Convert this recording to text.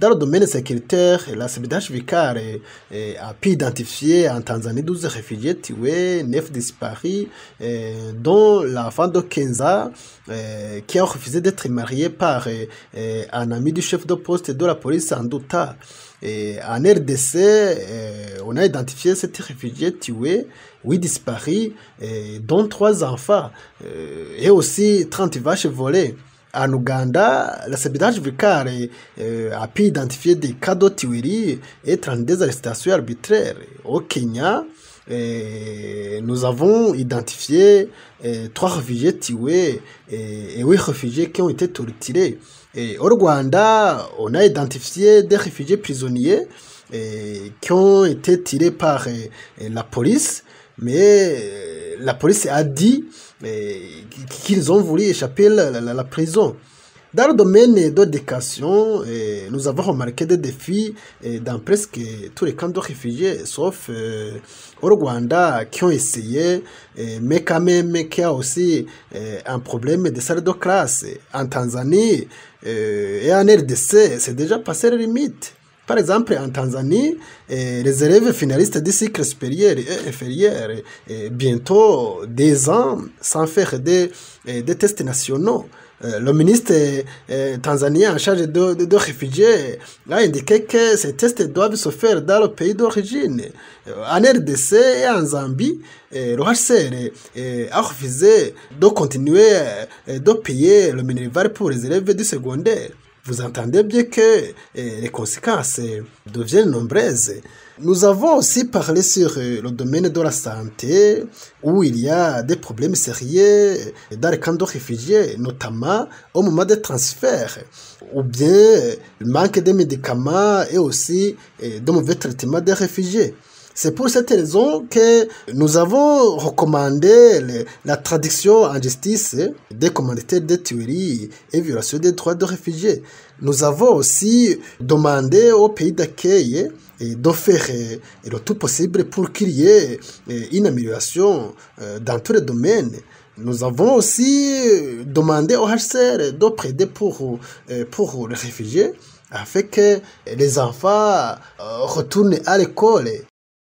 Dans le domaine sécuritaire, la CBDH Vicar a pu identifier en Tanzanie 12 réfugiés tués, 9 disparus, dont l'enfant de 15 ans qui a refusé d'être marié par un ami du chef de poste de la police en Douta. En RDC, on a identifié 7 réfugiés tués, 8 disparus, dont 3 enfants, et aussi 30 vaches volées. En Ouganda, la CBDH Vicar a pu identifier des cas de tueries et 32 arrestations arbitraires. Au Kenya, nous avons identifié 3 réfugiés tués et 8 réfugiés qui ont été torturés. Au Rwanda, on a identifié des réfugiés prisonniers qui ont été tirés par la police, mais la police a dit qu'ils ont voulu échapper à la prison. Dans le domaine de l'éducation, nous avons remarqué des défis dans presque tous les camps de réfugiés, sauf au Rwanda qui ont essayé, mais quand même qui a aussi un problème de salle de classe. En Tanzanie et en RDC, c'est déjà passé les limites. Par exemple, en Tanzanie, les élèves finalistes du cycle supérieur et inférieur, bientôt 2 ans sans faire des tests nationaux. Le ministre tanzanien en charge de réfugiés a indiqué que ces tests doivent se faire dans le pays d'origine. En RDC et en Zambie, le HCR a refusé de continuer de payer le minerval pour les élèves du secondaire. Vous entendez bien que les conséquences deviennent nombreuses. Nous avons aussi parlé sur le domaine de la santé, où il y a des problèmes sérieux dans les camps de réfugiés, notamment au moment des transferts, ou bien le manque de médicaments et aussi de mauvais traitements des réfugiés. C'est pour cette raison que nous avons recommandé la traduction en justice des commanditaires de tueries et violations des droits de réfugiés. Nous avons aussi demandé au pays d'accueil de faire le tout possible pour qu'il y ait une amélioration dans tous les domaines. Nous avons aussi demandé au HCR de plaider pour les réfugiés afin que les enfants retournent à l'école.